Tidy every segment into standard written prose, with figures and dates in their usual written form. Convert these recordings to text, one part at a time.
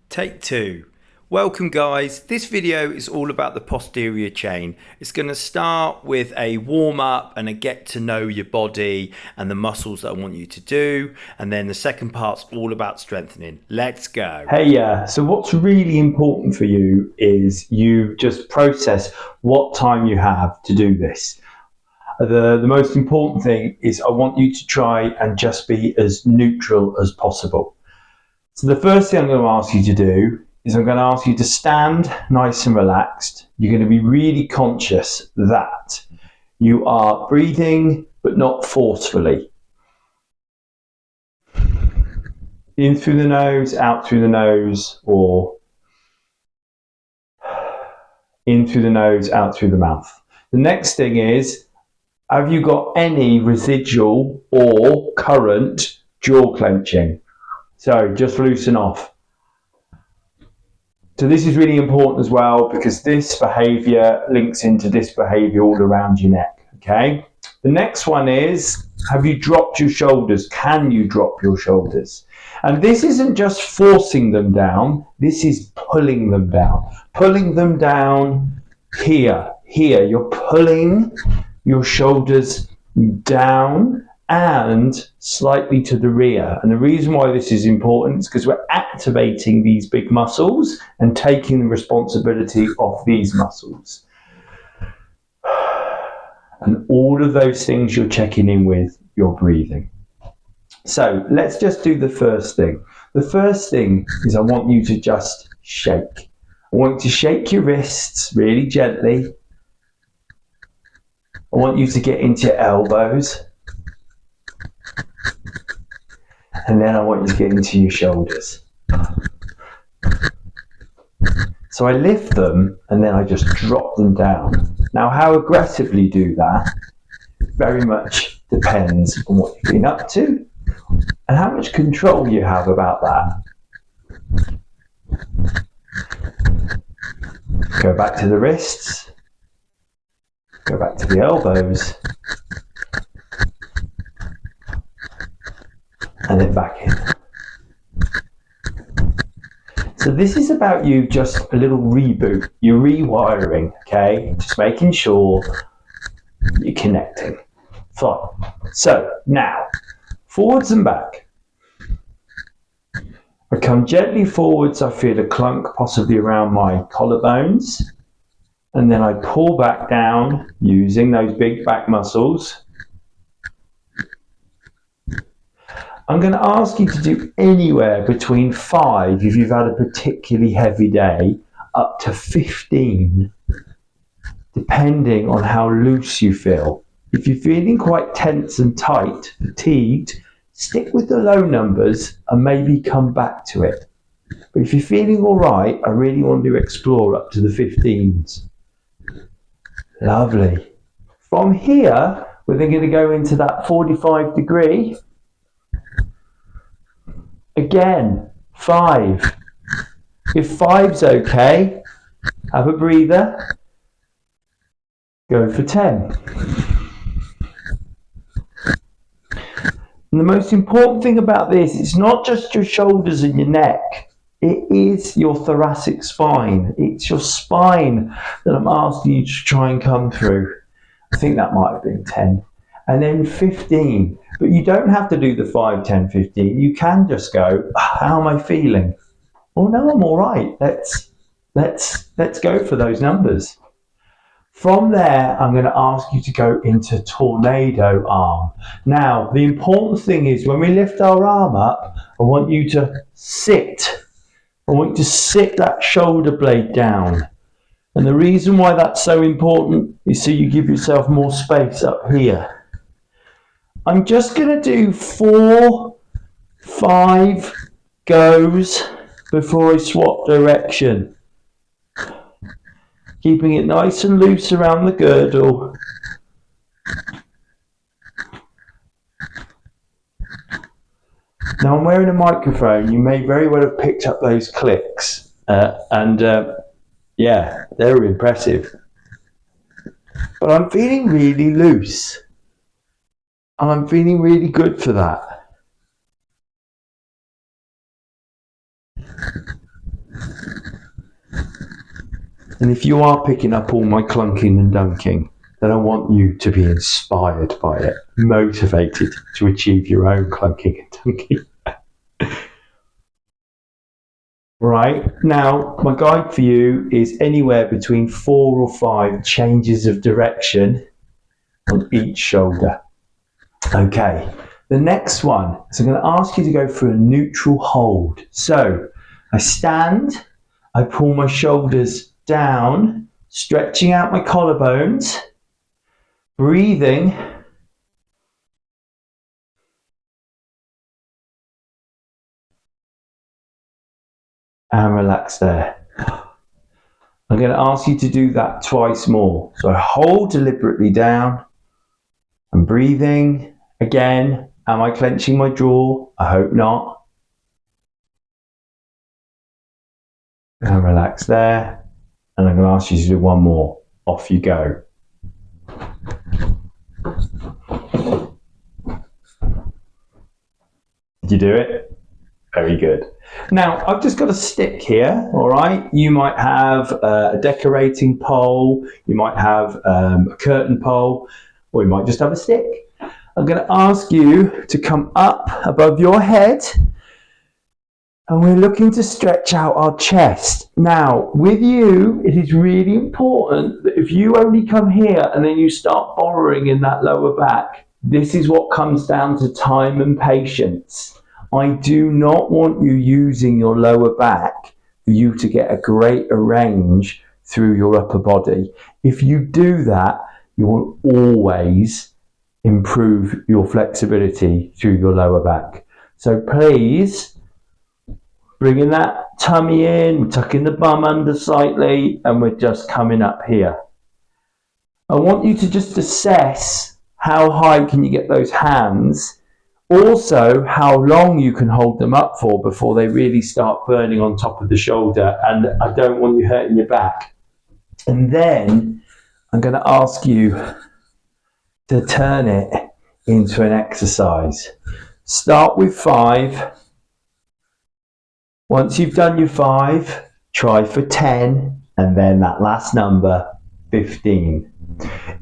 Take two. Welcome guys, this video is all about the posterior chain. It's going to start with a warm up and a get to know your body and the muscles that I want you to do, and then the second part's all about strengthening. Let's go. Hey, so what's really important for you is you just process what time you have to do this. The most important thing is I want you to try and just be as neutral as possible. So the first thing I'm going to ask you to do is I'm going to ask you to stand nice and relaxed. You're going to be really conscious that you are breathing, but not forcefully. In through the nose, out through the nose, or in through the nose, out through the mouth. The next thing is, have you got any residual or current jaw clenching? So just loosen off. So this is really important as well because this behaviour links into this behaviour all around your neck, okay? The next one is, have you dropped your shoulders? Can you drop your shoulders? And this isn't just forcing them down, this is pulling them down. Pulling them down here. You're pulling your shoulders down and slightly to the rear. And the reason why this is important is because we're activating these big muscles and taking the responsibility of these muscles. And all of those things you're checking in with your breathing. So let's just do the first thing. The first thing is I want you to just shake. I want you to shake your wrists really gently. I want you to get into your elbows. And then I want you to get into your shoulders. So I lift them and then I just drop them down. Now how aggressively do that very much depends on what you've been up to and how much control you have about that. Go back to the wrists. Go back to the elbows. And then back in. So this is about you just a little reboot. You're rewiring, okay? Just making sure you're connecting. Fine. So now, forwards and back. I come gently forwards, I feel a clunk possibly around my collarbones. And then I pull back down using those big back muscles. I'm going to ask you to do anywhere between 5, if you've had a particularly heavy day, up to 15, depending on how loose you feel. If you're feeling quite tense and tight, fatigued, stick with the low numbers and maybe come back to it. But if you're feeling all right, I really want to explore up to the 15s. Lovely. From here, we're then going to go into that 45 degree. Again, 5. If 5's okay, have a breather. Go for 10. And the most important thing about this, it's not just your shoulders and your neck. It is your thoracic spine. It's your spine that I'm asking you to try and come through. I think that might have been 10. And then 15. But you don't have to do the 5, 10, 15. You can just go, how am I feeling? Oh no, I'm all right. Let's go for those numbers. From there, I'm going to ask you to go into tornado arm. Now, the important thing is when we lift our arm up, I want you to sit. I want you to sit that shoulder blade down. And the reason why that's so important is so you give yourself more space up here. I'm just going to do 4, 5 goes before I swap direction. Keeping it nice and loose around the girdle. Now I'm wearing a microphone. You may very well have picked up those clicks. Yeah, they were impressive. But I'm feeling really loose. And I'm feeling really good for that. And if you are picking up all my clunking and dunking, then I want you to be inspired by it, motivated to achieve your own clunking and dunking. Right, now my guide for you is anywhere between 4 or 5 changes of direction on each shoulder. Okay, the next one is I'm going to ask you to go for a neutral hold. So I stand, I pull my shoulders down, stretching out my collarbones, breathing, and relax there. I'm going to ask you to do that twice more. So I hold deliberately down, I'm breathing. Again, am I clenching my jaw? I hope not. And relax there. And I'm going to ask you to do one more. Off you go. Did you do it? Very good. Now, I've just got a stick here, all right? You might have a decorating pole, you might have a curtain pole, or you might just have a stick. I'm going to ask you to come up above your head, and we're looking to stretch out our chest. Now, with you, it is really important that if you only come here and then you start borrowing in that lower back, this is what comes down to time and patience. I do not want you using your lower back for you to get a greater range through your upper body. If you do that, you will always improve your flexibility through your lower back. So please, bringing that tummy in, tucking the bum under slightly, and we're just coming up here. I want you to just assess how high can you get those hands. Also, how long you can hold them up for before they really start burning on top of the shoulder, and I don't want you hurting your back. And then I'm going to ask you to turn it into an exercise. Start with 5. Once you've done your 5, try for 10, and then that last number, 15.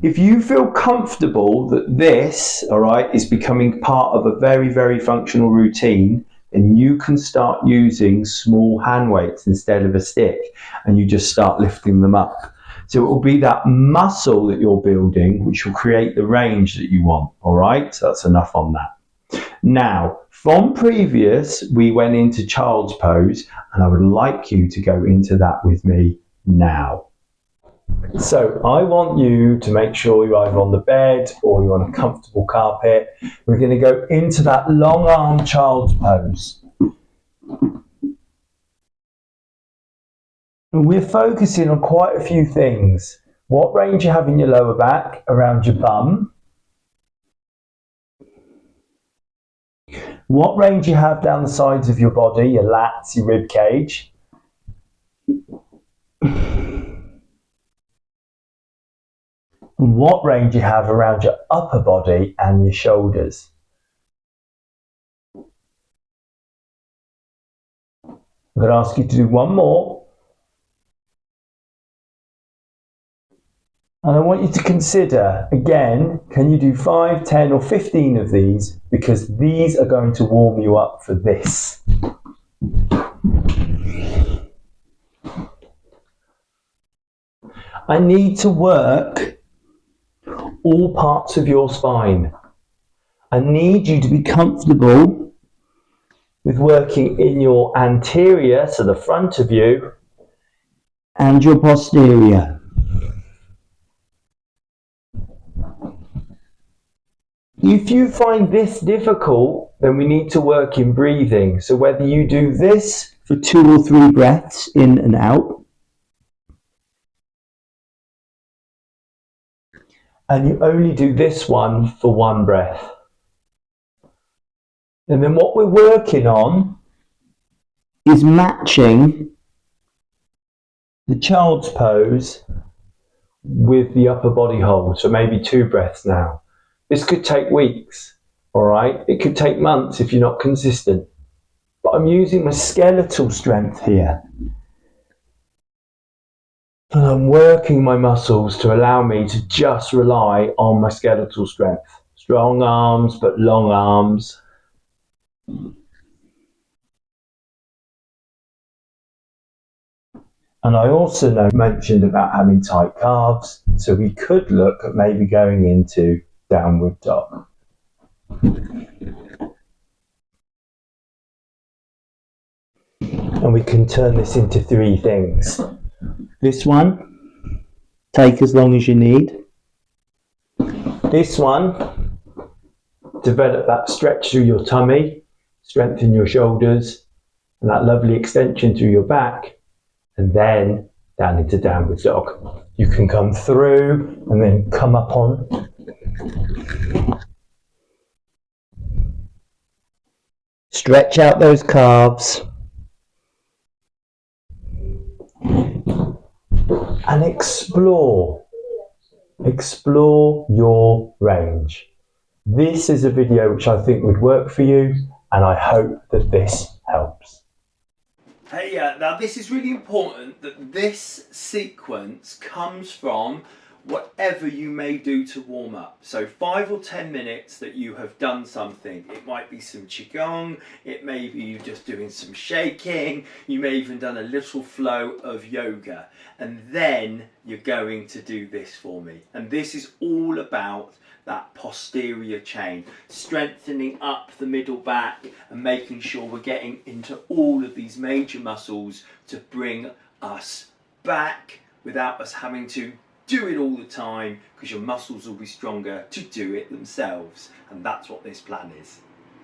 If you feel comfortable that this, all right, is becoming part of a very, very functional routine, then you can start using small hand weights instead of a stick, and you just start lifting them up. So it will be that muscle that you're building which will create the range that you want, all right? So that's enough on that. Now, from previous, we went into child's pose, and I would like you to go into that with me now. So I want you to make sure you're either on the bed or you're on a comfortable carpet. We're going to go into that long arm child's pose. And we're focusing on quite a few things. What range you have in your lower back, around your bum. What range you have down the sides of your body, your lats, your rib cage. And what range you have around your upper body and your shoulders. I'm going to ask you to do one more. And I want you to consider, again, can you do 5, 10 or 15 of these? Because these are going to warm you up for this. I need to work all parts of your spine. I need you to be comfortable with working in your anterior, so the front of you, and your posterior. If you find this difficult, then we need to work in breathing. So whether you do this for 2 or 3 breaths in and out, and you only do this one for 1 breath. And then what we're working on is matching the child's pose with the upper body hold. So maybe 2 breaths now. This could take weeks, all right? It could take months if you're not consistent. But I'm using my skeletal strength here. And I'm working my muscles to allow me to just rely on my skeletal strength. Strong arms, but long arms. And I also mentioned about having tight calves, so we could look at maybe going into downward dog. And we can turn this into three things. This one, take as long as you need. This one, develop that stretch through your tummy, strengthen your shoulders, and that lovely extension through your back, and then down into downward dog. You can come through and then come up on. Stretch out those calves. And explore your range. This is a video which I think would work for you, and I hope that this helps. Hey, now this is really important that this sequence comes from whatever you may do to warm up. So 5 or 10 minutes that you have done something. It might be some qigong, it may be you just doing some shaking, you may even done a little flow of yoga, and then you're going to do this for me. And this is all about that posterior chain, strengthening up the middle back and making sure we're getting into all of these major muscles to bring us back without us having to do it all the time, because your muscles will be stronger to do it themselves. And that's what this plan is.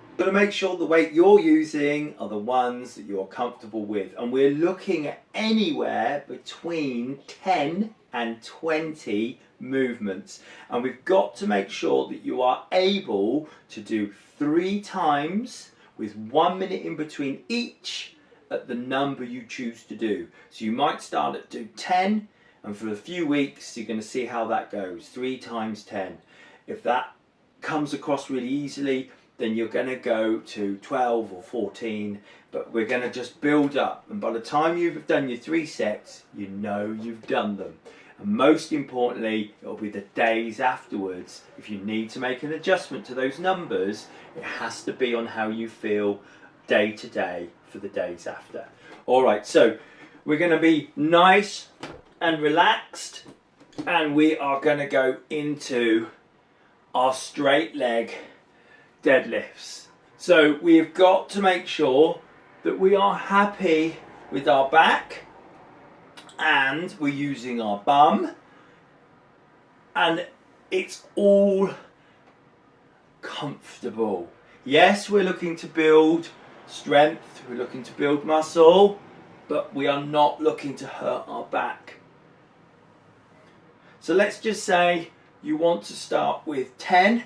You've got to make sure the weight you're using are the ones that you're comfortable with, and we're looking at anywhere between 10 and 20 movements, and we've got to make sure that you are able to do 3 times with 1 minute in between each at the number you choose to do. So you might start at do 10, and for a few weeks you're going to see how that goes. 3 times 10. If that comes across really easily, then you're going to go to 12 or 14, but we're going to just build up, and by the time you've done your 3 sets, you know you've done them. And most importantly, it'll be the days afterwards. If you need to make an adjustment to those numbers, it has to be on how you feel day to day for the days after. Alright, so we're going to be nice and relaxed, and we are going to go into our straight leg deadlifts. So we've got to make sure that we are happy with our back, and we're using our bum, and it's all comfortable. Yes, we're looking to build strength, we're looking to build muscle, but we are not looking to hurt our back. So let's just say you want to start with 10,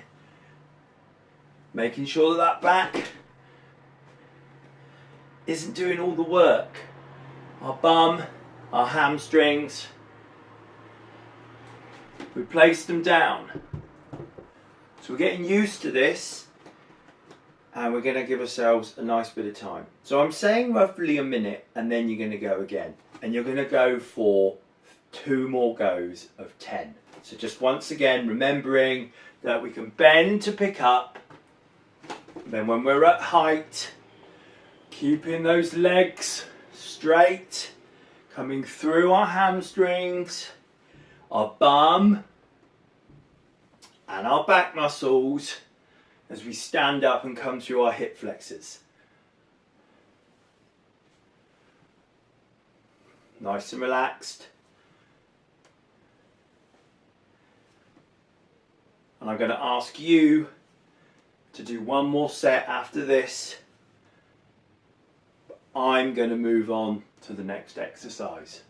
making sure that that back isn't doing all the work. Our bum, our hamstrings, we place them down. So we're getting used to this, and we're going to give ourselves a nice bit of time. So I'm saying roughly a minute, and then you're going to go again. And you're going to go for 2 more goes of 10. So just once again, remembering that we can bend to pick up. Then when we're at height, keeping those legs straight, coming through our hamstrings, our bum, and our back muscles as we stand up and come through our hip flexors. Nice and relaxed. And I'm going to ask you to do 1 more set after this. I'm going to move on to the next exercise.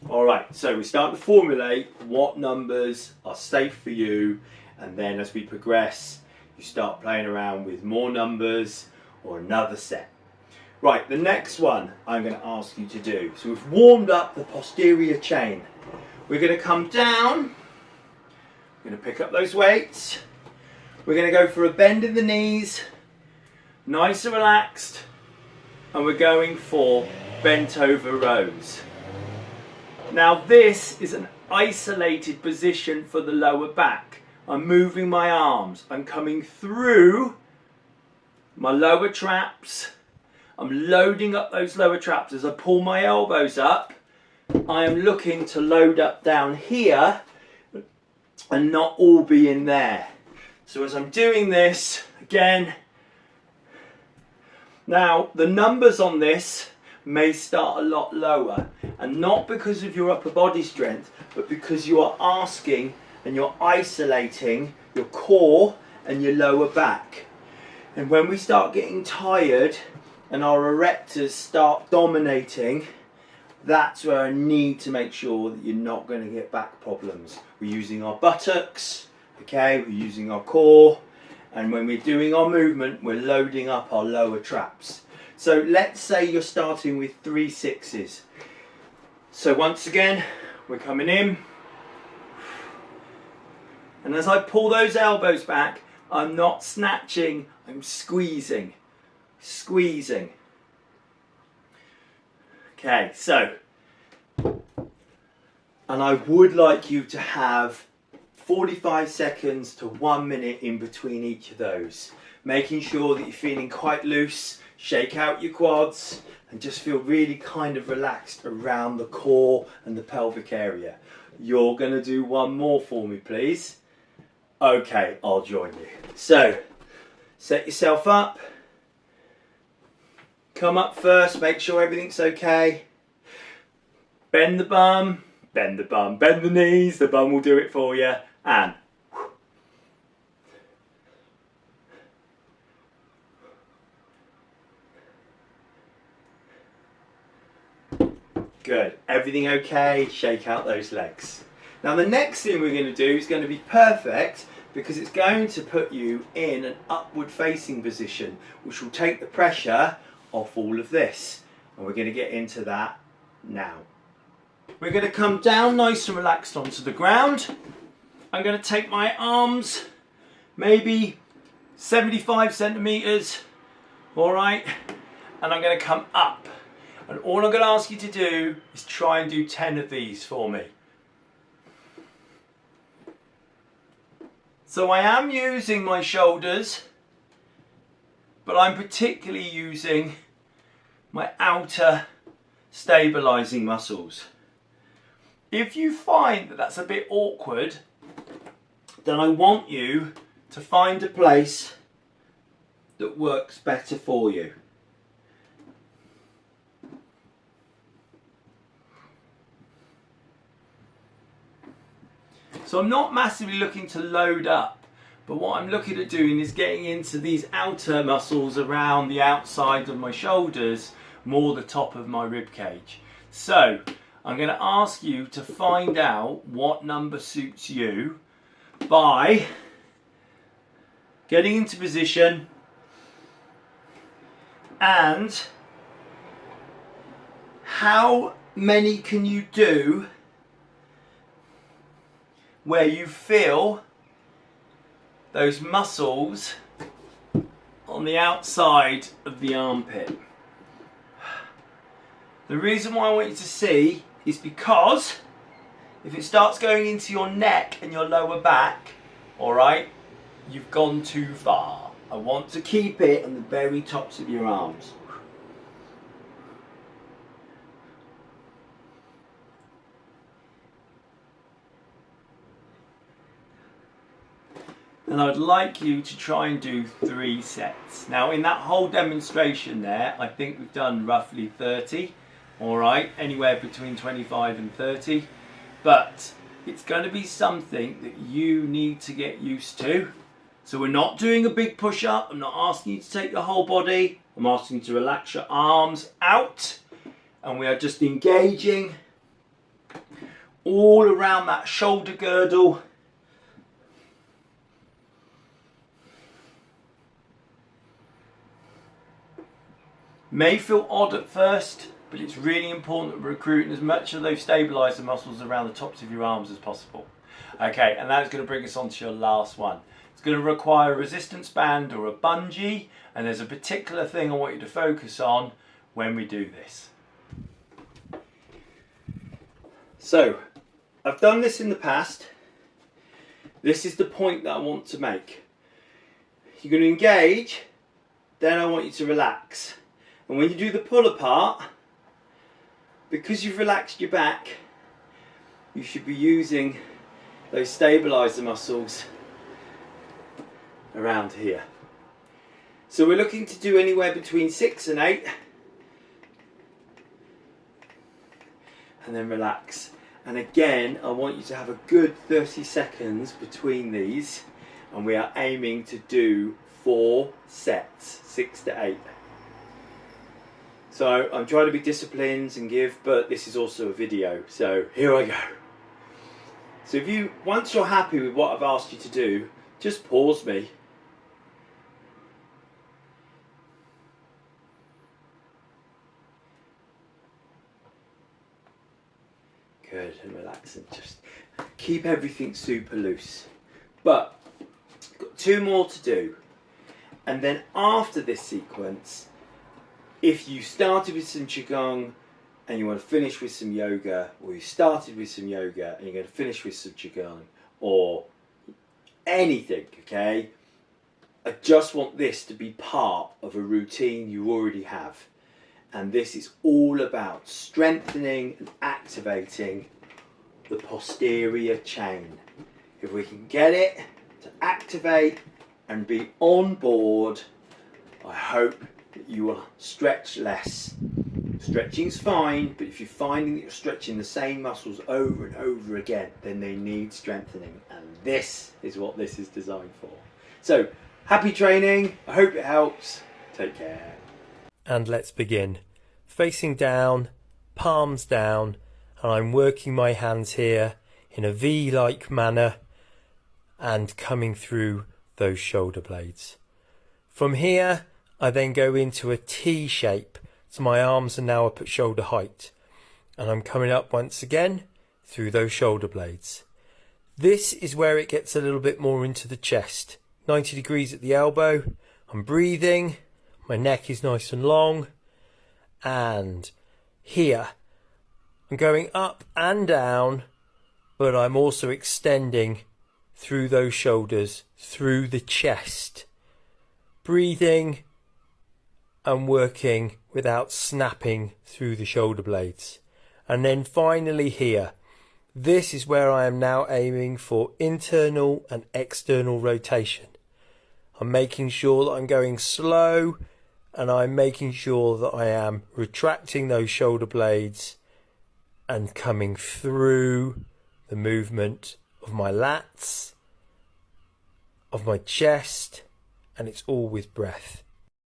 Alright, so we start to formulate what numbers are safe for you, and then as we progress, you start playing around with more numbers or another set. Right, the next one I'm going to ask you to do. So we've warmed up the posterior chain. We're going to come down, we're going to pick up those weights, we're going to go for a bend in the knees, nice and relaxed, and we're going for bent over rows. Now this is an isolated position for the lower back. I'm moving my arms, I'm coming through my lower traps, I'm loading up those lower traps. As I pull my elbows up, I am looking to load up down here and not all be in there. So as I'm doing this, again, now the numbers on this may start a lot lower, and not because of your upper body strength, but because you are asking and you're isolating your core and your lower back. And when we start getting tired and our erectors start dominating, that's where I need to make sure that you're not going to get back problems. We're using our buttocks, okay, we're using our core, and when we're doing our movement, we're loading up our lower traps. So let's say you're starting with 3 6s. So once again, we're coming in, and as I pull those elbows back, I'm not snatching, I'm squeezing, squeezing. Okay, so, and I would like you to have 45 seconds to 1 minute in between each of those, making sure that you're feeling quite loose. Shake out your quads and just feel really kind of relaxed around the core and the pelvic area. You're going to do one more for me, please. Okay, I'll join you. So, set yourself up. Come up first, make sure everything's okay. Bend the bum, bend the bum, bend the knees, the bum will do it for you. And good. Everything okay? Shake out those legs. Now the next thing we're going to do is going to be perfect, because it's going to put you in an upward facing position, which will take the pressure off all of this. And we're going to get into that now. We're going to come down nice and relaxed onto the ground. I'm going to take my arms maybe 75 centimeters, all right, and I'm going to come up. And all I'm going to ask you to do is try and do 10 of these for me. So I am using my shoulders, but I'm particularly using my outer stabilizing muscles. If you find that that's a bit awkward, then I want you to find a place that works better for you. So I'm not massively looking to load up, but what I'm looking at doing is getting into these outer muscles around the outside of my shoulders, more the top of my rib cage. So I'm going to ask you to find out what number suits you by getting into position and how many can you do where you feel those muscles on the outside of the armpit. The reason why I want you to see is because if it starts going into your neck and your lower back, all right, you've gone too far. I want to keep it on the very tops of your arms. And I'd like you to try and do 3 sets. Now in that whole demonstration there, I think we've done roughly 30, all right, anywhere between 25 and 30. But it's going to be something that you need to get used to. So we're not doing a big push-up. I'm not asking you to take your whole body. I'm asking you to relax your arms out. And we are just engaging all around that shoulder girdle. May feel odd at first, but it's really important that we're recruiting as much of those stabilizer muscles around the tops of your arms as possible. Okay, and that's going to bring us on to your last one. It's going to require a resistance band or a bungee, and there's a particular thing I want you to focus on, when we do this. So, I've done this in the past. This is the point that I want to make. You're going to engage, then I want you to relax. And when you do the pull apart, because you've relaxed your back, you should be using those stabiliser muscles around here. So we're looking to do anywhere between 6 and 8. And then relax. And again, I want you to have a good 30 seconds between these. And we are aiming to do 4 sets, 6 to 8. So I'm trying to be disciplined and give, but this is also a video. So here I go. So once you're happy with what I've asked you to do, just pause me. Good, and relax and just keep everything super loose. But got 2 more to do. And then after this sequence, if you started with some Qigong and you want to finish with some yoga, or you started with some yoga and you're going to finish with some Qigong, or anything, okay? I just want this to be part of a routine you already have. And this is all about strengthening and activating the posterior chain. If we can get it to activate and be on board, I hope that you will stretch less. Stretching's fine, but if you're finding that you're stretching the same muscles over and over again, then they need strengthening. And this is what this is designed for. So, happy training. I hope it helps. Take care. And let's begin. Facing down, palms down, and I'm working my hands here in a V-like manner and coming through those shoulder blades. From here, I then go into a T shape, so my arms are now up at shoulder height, and I'm coming up once again through those shoulder blades. This is where it gets a little bit more into the chest. 90 degrees at the elbow. I'm breathing, my neck is nice and long, and here I'm going up and down, but I'm also extending through those shoulders, through the chest, breathing and working without snapping through the shoulder blades. And then finally here, this is where I am now aiming for internal and external rotation. I'm making sure that I'm going slow, and I'm making sure that I am retracting those shoulder blades and coming through the movement of my lats, of my chest, and it's all with breath.